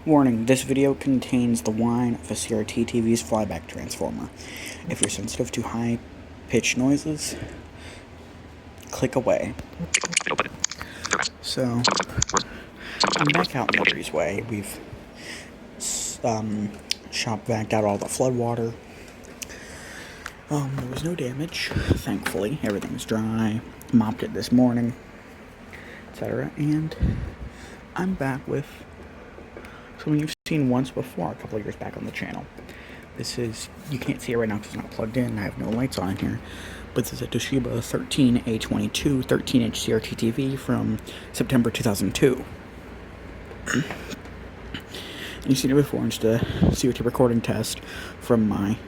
Warning, this video contains the whine of a CRT TV's flyback transformer. If you're sensitive to high-pitched noises, click away. So, I'm back out in the breezeway. We've shop vacked out all the flood water. There was no damage, thankfully. Everything's dry. Mopped it this morning, etc. And I'm back with something you've seen once before, a couple of years back on the channel. This is, you can't see it right now because it's not plugged in. I have no lights on in here. But this is a Toshiba 13A22 13-inch CRT TV from September 2002. You've seen it before, just a CRT recording test from my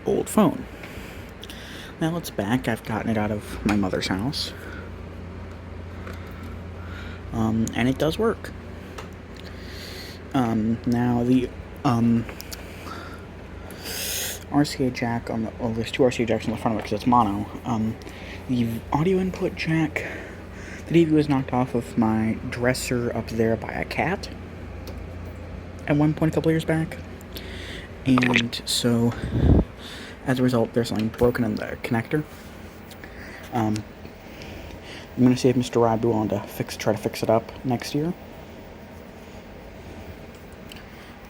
old phone. Now it's back. I've gotten it out of my mother's house. And it does work. Now the RCA jack on the, well, there's two RCA jacks on the front of it because it's mono. The audio input jack, the TV was knocked off of my dresser up there by a cat at one point a couple years back, and so as a result there's something broken in the connector. I'm gonna see if Mr. Rod be willing to try to fix it up next year.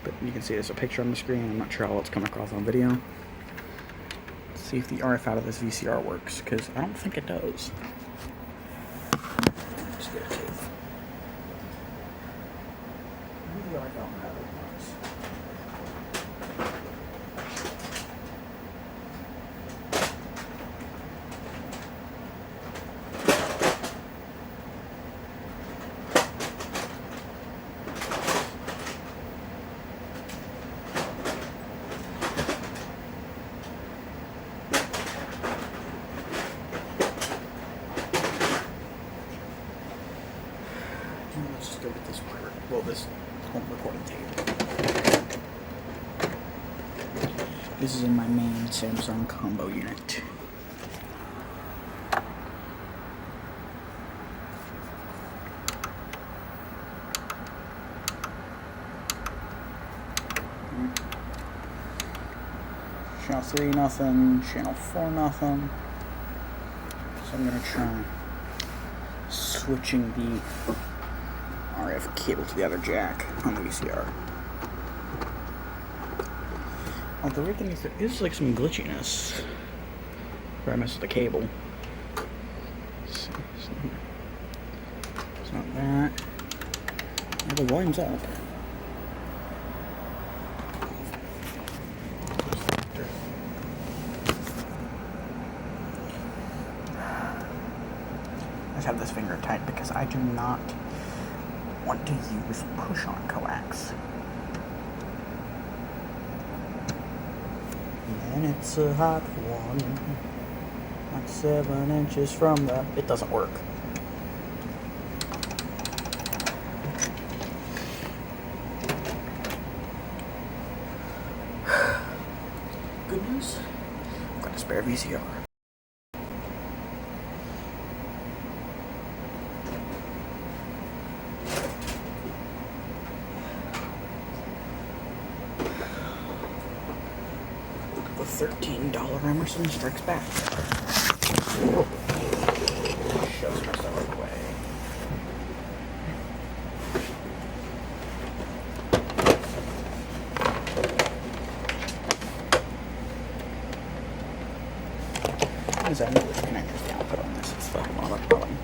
But you can see there's a picture on the screen. I'm not sure how it's coming across on video. Let's see if the RF out of this VCR works, because I don't think it does. Just get a tape. Maybe the RF out of it works. Let's just go with this this home recording tape. This is in my main Samsung combo unit. Channel 3, nothing. Channel 4, nothing. So I'm going to try switching the RF cable to the other jack on the VCR. Oh, the weird thing is there is like some glitchiness where I mess with the cable. It's not that. Oh, the volume's up. I just have this finger tight because I do not want to use push-on coax. And it's a hot one, like 7 inches from the... It doesn't work. Good news, I've got a spare VCR. The $13 Emerson Strikes Back. Shows myself away. As I know which connector's the output on this, it's the mono problem.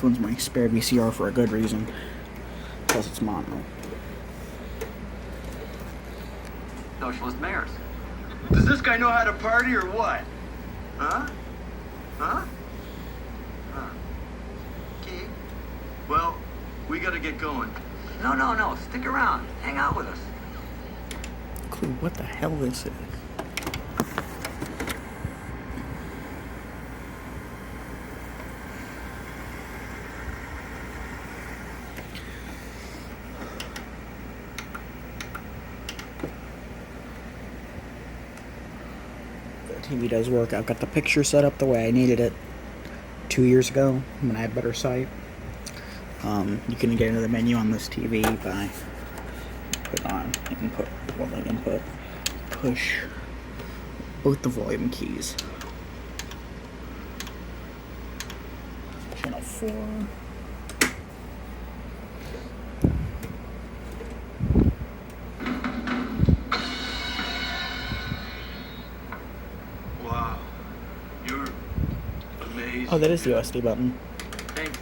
This one's my spare VCR for a good reason. Plus it's mono. Socialist mayors. Does this guy know how to party or what? Huh? Huh? Okay. Well, we gotta get going. No. Stick around. Hang out with us. Clue what the hell this is. TV does work. I've got the picture set up the way I needed it 2 years ago when I had better sight. You can get into the menu on this TV by put on input, push both the volume keys. Channel 4. Oh, that is the OSD button. Thanks.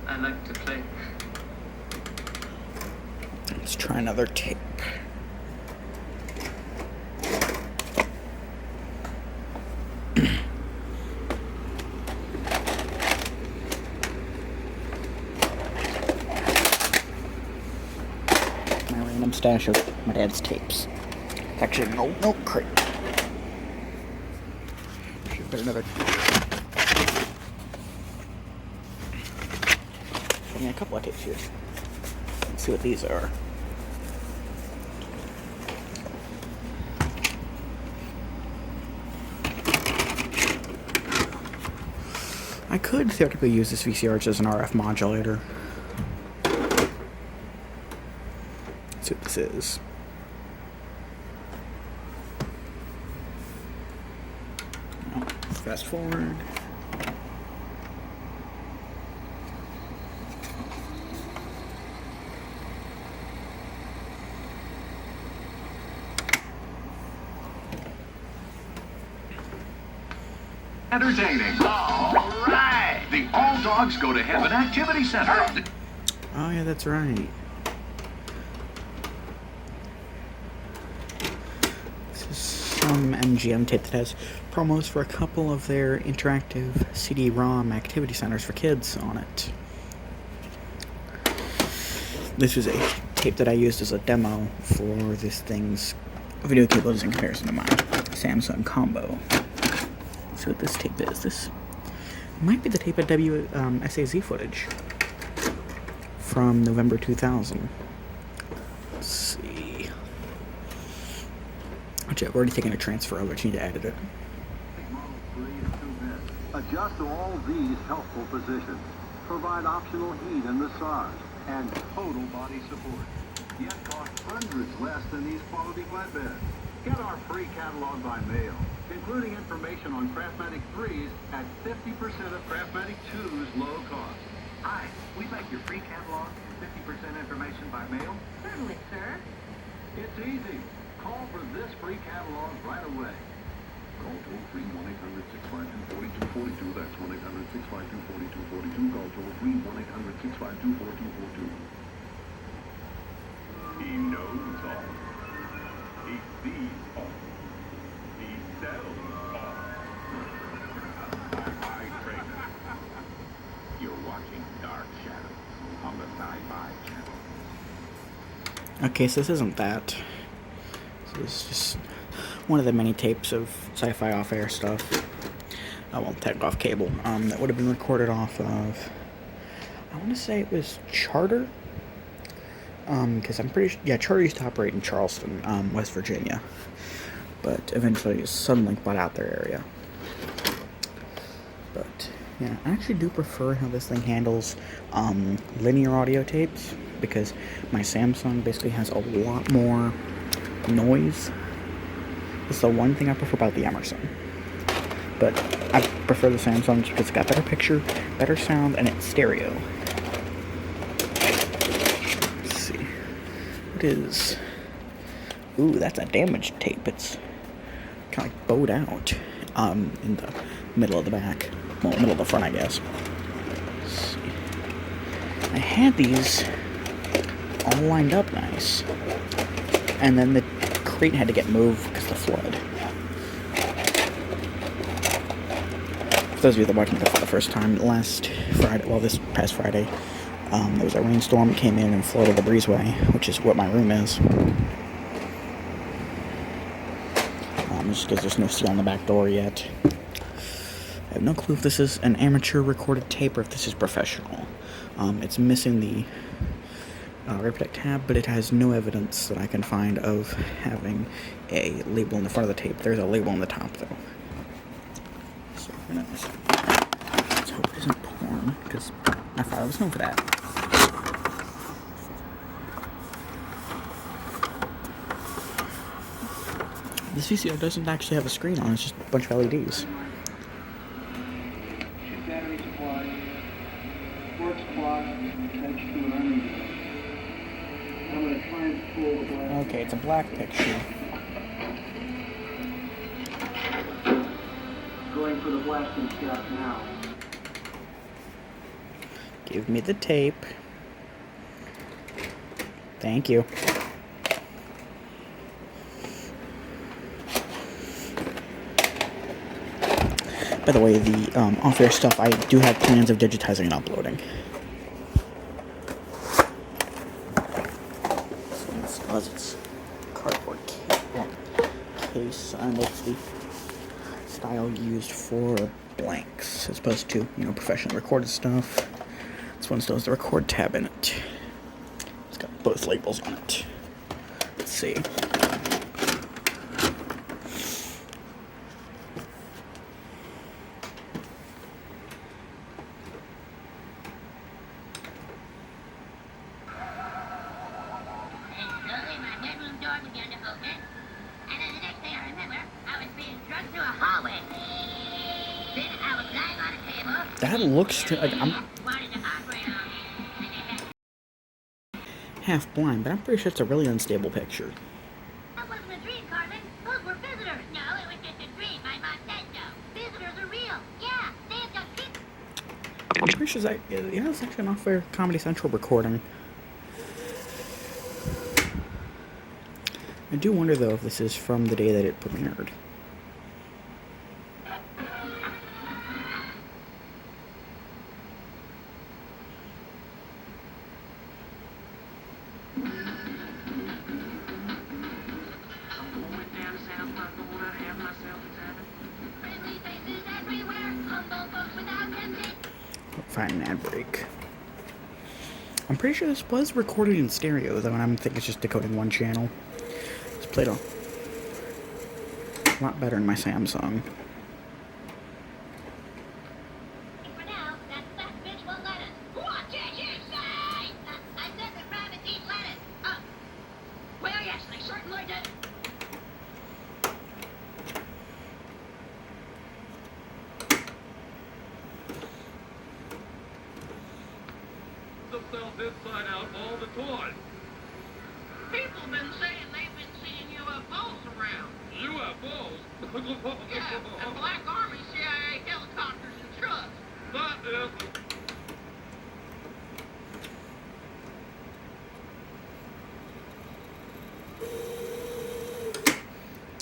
I like to play. Let's try another tape. My random stash of my dad's tapes. Actually, no crate. Should put another. Yeah, a couple of tapes here. Let's see what these are. I could theoretically use this VCR as an RF modulator. Let's see what this is. Fast forward. Entertaining. All right. The All Dogs Go to Heaven Activity Center. Oh, yeah, that's right. This is some MGM tape that has promos for a couple of their interactive CD-ROM activity centers for kids on it. This was a tape that I used as a demo for this thing's video cables in comparison to my Samsung combo. So what this tape is, this might be the tape of SAZ footage from November 2000. Let's see. Which I've already taken a transfer of, which I need to edit it. Adjust all these helpful positions. Provide optional heat and massage and total body support. Yet cost hundreds less than these quality flatbeds. Get our free catalog by mail, including information on Craftmatic 3s at 50% of Craftmatic 2's low cost. Hi, we'd like your free catalog and 50% information by mail. Certainly, sir. It's easy. Call for this free catalog right away. Call toll-free 1-800-652-4242. That's 1-800-652-4242. Call toll-free 1-800-652-4242. He knows all. He sees all. He sells all. Hi, Trader. You're watching Dark Shadows on the Sci-Fi Channel. Okay, so this isn't that. This is just one of the many tapes of sci-fi off-air stuff. Tech off cable. That would have been recorded off of, I want to say it was Charter. Because I'm pretty sure, yeah, Charter used to operate in Charleston, West Virginia. But eventually Suddenlink bought out their area. But, yeah, I actually do prefer how this thing handles linear audio tapes. Because my Samsung basically has a lot more noise. It's the one thing I prefer about the Emerson. But I prefer the Samsung because it's got better picture, better sound, and it's stereo. Let's see. What is... Ooh, that's a damaged tape. It's kind of like bowed out in the middle of the back. Well, middle of the front, I guess. Let's see. I had these all lined up nice. And then the crate had to get moved because of the flood. For those of you that are watching for the first time, last Friday, well, this past Friday, there was a rainstorm that came in and flooded the breezeway, which is what my room is. Just because there's no seal on the back door yet. I have no clue if this is an amateur recorded tape or if this is professional. It's missing the Rape Protect tab, but it has no evidence that I can find of having a label in the front of the tape. There's a label on the top, though. So let's hope it isn't porn, because my father was known for that. This VCR doesn't actually have a screen on, it's just a bunch of LEDs. Battery supply, works clock, attached to an army unit. I'm going to try and pull the glass. Okay, it's a black picture. Going for the blasting shaft now. Give me the tape. Thank you. By the way, the off-air stuff, I do have plans of digitizing and uploading. This one it's cardboard case, and it's the style used for blanks, as opposed to, professionally recorded stuff. This one still has the record tab in it. It's got both labels on it. Let's see. That looks like I'm half blind, but I'm pretty sure it's a really unstable picture. That wasn't a dream, Carmen. Those were visitors. No, it was just a dream. My mom said so. Visitors are real. Yeah, they have got people. I'm pretty sure that, it's actually an off-air Comedy Central recording. I do wonder, though, if this is from the day that it premiered. Find an ad break. I'm pretty sure this was recorded in stereo, though, and I think it's just decoding one channel. It's played a lot better in my Samsung. For now, that fat bitch won't let us. What did you say? I said the rabbits eat lettuce. Oh. Well, yes, they certainly did. Themselves inside out all the time. People been saying they've been seeing UFOs around. UFOs? Yeah, and Black Army, CIA helicopters and trucks. That is...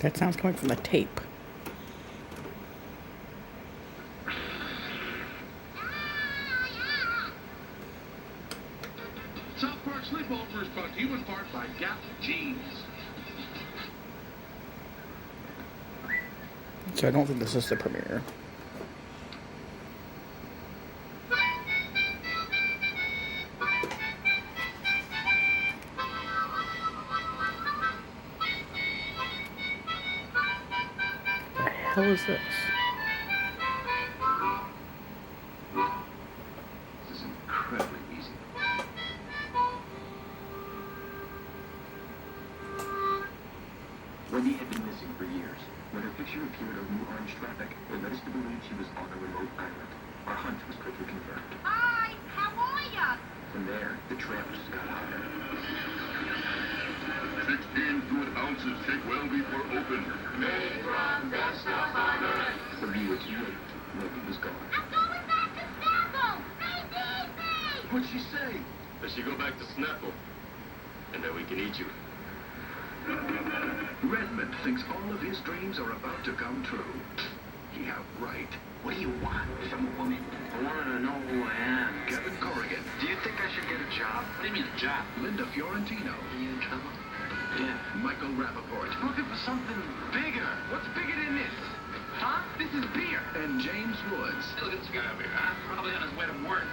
That sounds coming from the tape. South Park Sleepover is brought to you in part by Gap Jeans. So I don't think this is the premiere. The hell is this? This is incredibly easy. Wendy had been missing for years. When her picture appeared on New Orange Traffic, they led us to believe she was on a remote island. Our hunt was quickly confirmed. Hi, how are ya? From there, the trails got harder. 16 good ounces shake well before open. Made from best of honor. When we were too late, Wendy was gone. I'm going back to Snapple. They need me. What'd she say? That you go back to Snapple, and that we can eat you. Redmond thinks all of his dreams are about to come true. Yeah, right. What do you want from a woman? I want her to know who I am. Kevin Corrigan, Do you think I should get a job? What do you mean a job? Linda Fiorentino, Are you in trouble? Yeah. Michael Rappaport, Looking for something bigger. What's bigger than this? Huh? This is beer. and James Woods. Hey, look at this guy over here, huh? Probably on his way to work.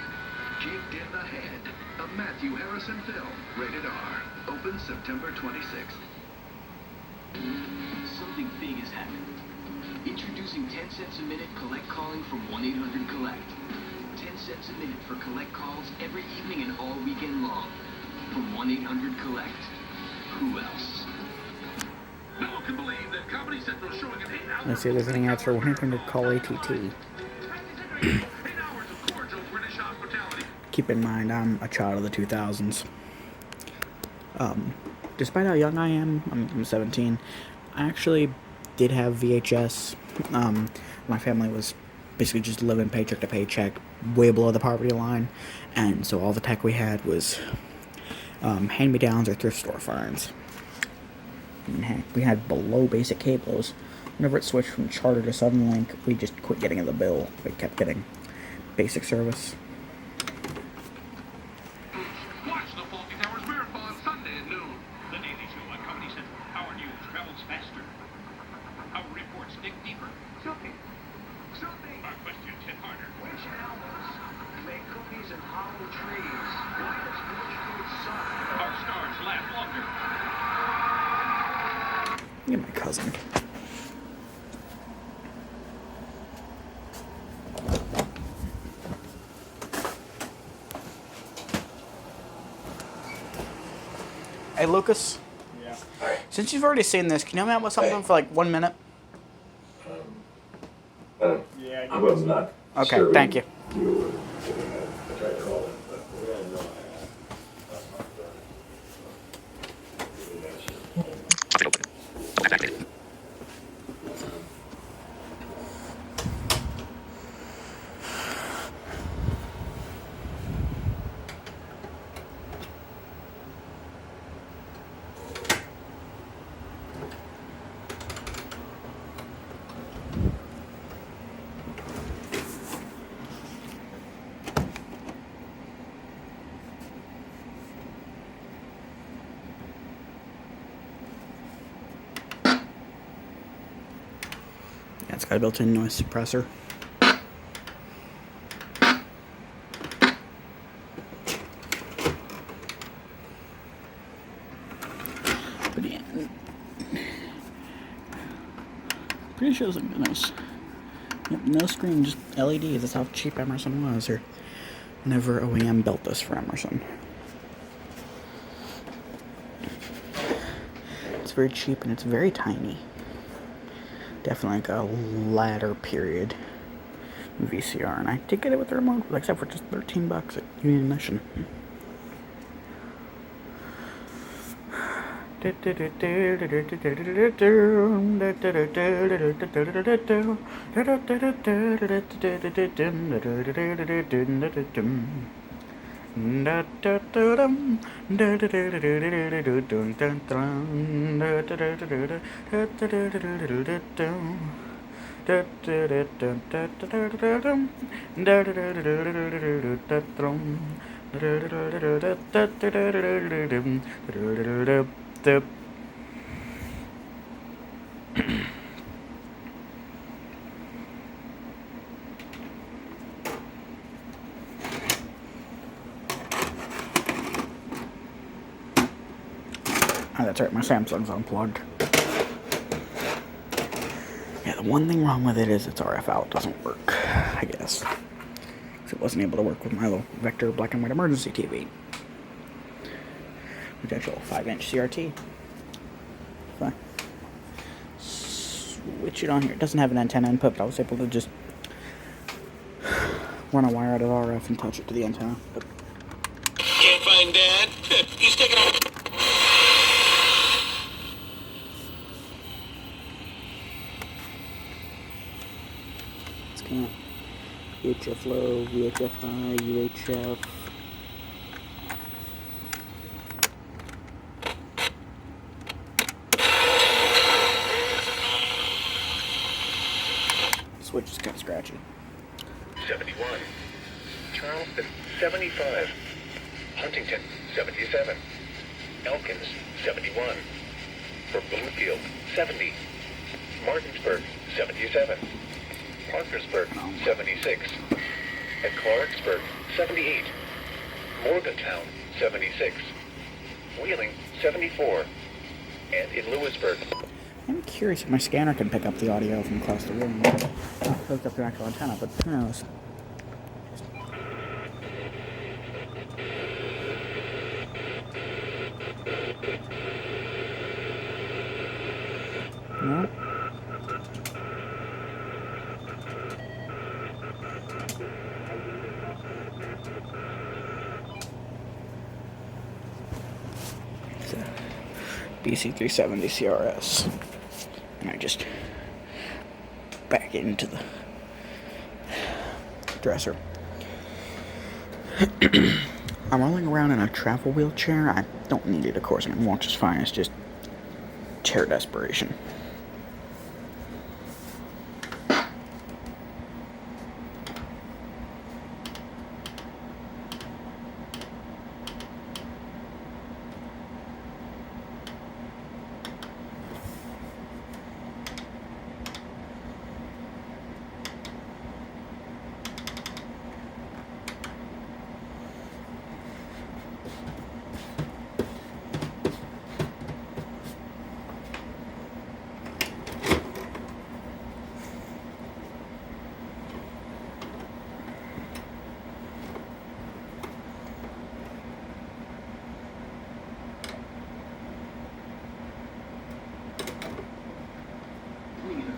Kicked in the Head, a Matthew Harrison film, rated R. Opens September 26th. Something big has happened. Introducing 10 cents a minute collect calling from 1-800-COLLECT. 10 cents a minute for collect calls every evening and all weekend long. From 1-800-COLLECT. Who else? No one can believe that Comedy Central is showing an 8-hour... Let's see if there's any ads for 1-800-CALL ATT. 8 hours of cordial British hospitality. Keep in mind, I'm a child of the 2000s. Despite how young I am, I'm 17, I actually did have VHS. My family was basically just living paycheck to paycheck, way below the poverty line, and so all the tech we had was hand-me-downs or thrift store finds. And heck, we had below basic cables. Whenever it switched from Charter to Suddenlink, we just quit getting the bill. We kept getting basic service. Watch the Faulty Towers Marathon Sunday at noon. The Daily Show on Comedy Central. Our news travels faster. Our reports dig deeper. Soupy. Our questions hit harder. Which animals make cookies in hollow trees? Why does village food suck? Our stars laugh longer. You're my cousin. Hey, Lucas. Yeah. Since you've already seen this, can you help me out with something for like 1 minute? Yeah, I was not. Okay, thank you. You I tried calling, but Yeah, it's got a built-in noise suppressor. But yeah, pretty sure it's like nice. Yep, no screen, just LEDs. That's how cheap Emerson was, or whenever OEM built this for Emerson. It's very cheap and it's very tiny. Definitely like a latter period VCR, and I did get it with the remote, except for just $13 at Union Mission. Oh, that's right, my Samsung's unplugged. Yeah, the one thing wrong with it is its RF out doesn't work, I guess. So it wasn't able to work with my little Vector black and white emergency TV. Which actual 5-inch CRT. If I switch it on here, it doesn't have an antenna input, but I was able to just run a wire out of RF and touch it to the antenna. But can't find Dad. He's taking off. UHF low, VHF high, UHF switch is kind of scratchy. 71. Charleston, 75. Huntington, 77. Elkins, 71. For Bloomfield, 70. Martinsburg, 77. Parkersburg, 76. At Clarksburg, 78. Morgantown, 76. Wheeling, 74. And in Lewisburg. I'm curious if my scanner can pick up the audio from across the room. Not hooked up to an actual antenna, but who knows? No? It's a DC370 CRS. And I just back it into the dresser. I'm rolling around in a travel wheelchair. I don't need it, of course, and it walks just fine. It's just chair desperation.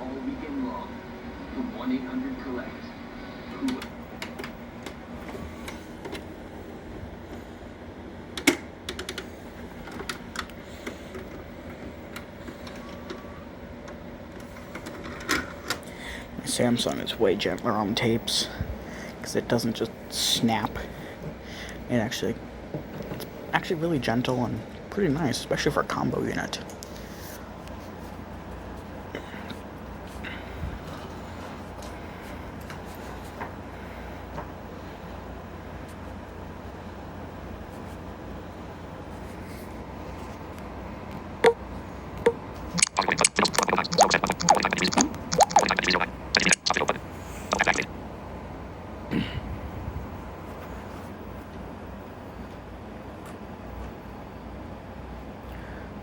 All weekend long from 1-800-COLLECT. My Samsung is way gentler on tapes because it doesn't just snap. It's actually really gentle and pretty nice, especially for a combo unit.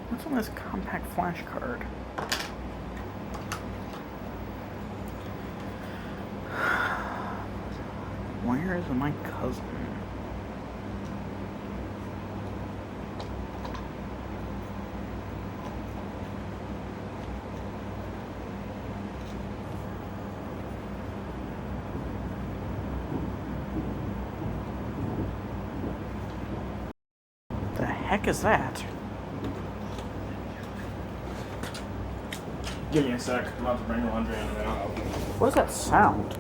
What's on this compact flash card? Where is my cousin? The heck is that? Give me a sec. I'm about to bring the laundry in now. What does that sound?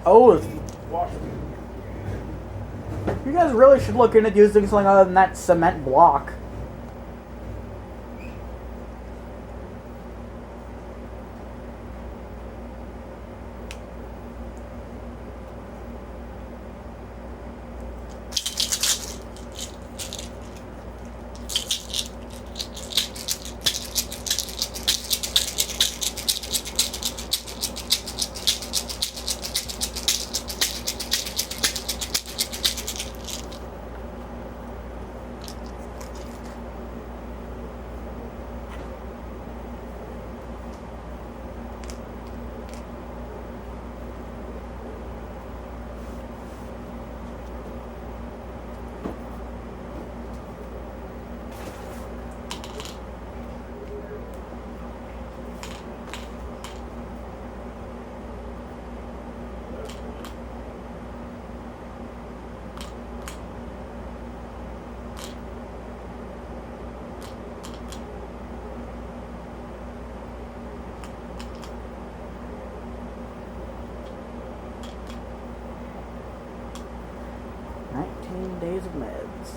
Oh, it's Wash. you guys really should look into using something other than that cement block. Days of meds.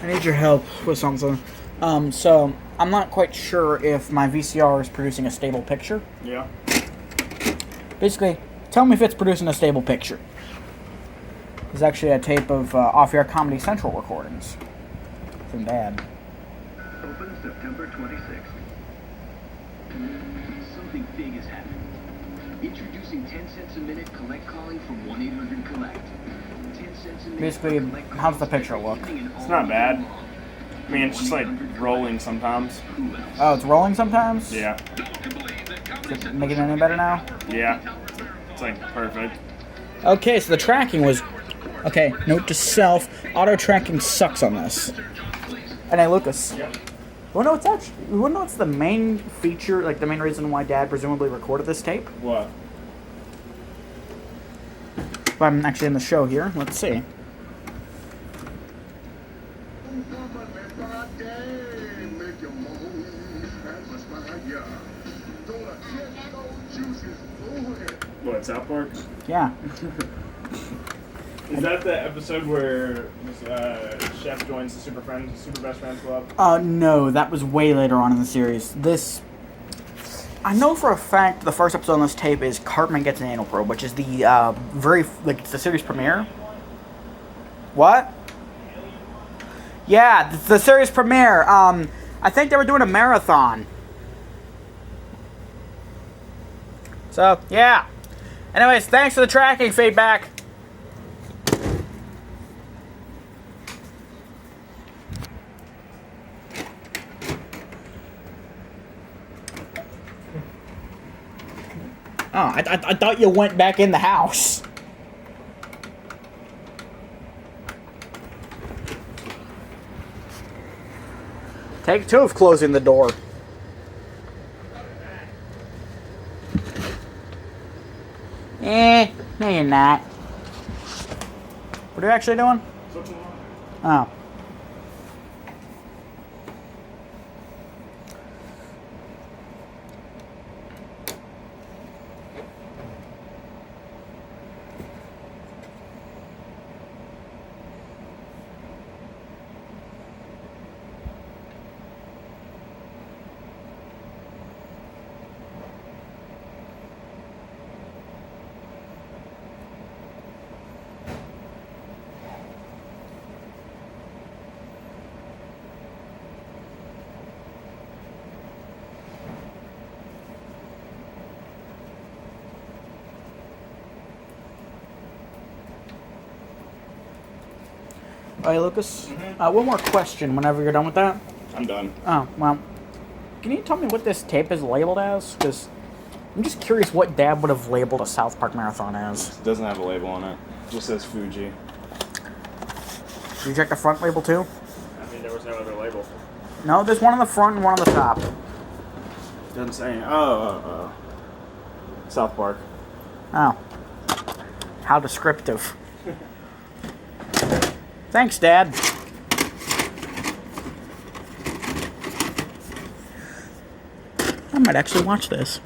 I need your help with something. So I'm not quite sure if my VCR is producing a stable picture. Yeah. Basically, tell me if it's producing a stable picture. There's actually a tape of off-air Comedy Central recordings from Dad. Open September 26th. Something big has happened. Introducing 10 cents a minute collect calling from 1-800-COLLECT. 10 cents a minute. Basically, how's the picture look? It's not bad. I mean, it's just like rolling sometimes. Oh, it's rolling sometimes? Yeah. Is it making it any better now? Yeah. It's like perfect. Okay, so the tracking was... Okay, note to self, auto-tracking sucks on this. And hey, Lucas. Yep. You wanna know what's the main feature, like the main reason why Dad presumably recorded this tape? What? If I'm actually in the show here, let's see. What, South Park? Yeah. Is that the episode where Chef joins the Super Best Friends Club? No, that was way later on in the series. This... I know for a fact the first episode on this tape is Cartman Gets an Anal Probe, which is the it's the series premiere. What? Yeah, the series premiere. I think they were doing a marathon. So, yeah. Anyways, thanks for the tracking feedback. Oh, I thought you went back in the house. Take two of closing the door. No you're not. What are you actually doing? Oh. Alright, Lucas. One more question whenever you're done with that. I'm done. Oh, well. Can you tell me what this tape is labeled as? Because I'm just curious what Dad would have labeled a South Park Marathon as. It doesn't have a label on it. It just says Fuji. Did you check the front label too? I mean, there was no other label. No, there's one on the front and one on the top. Doesn't say. South Park. Oh. How descriptive. Thanks, Dad. I might actually watch this.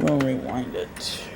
We'll rewind it.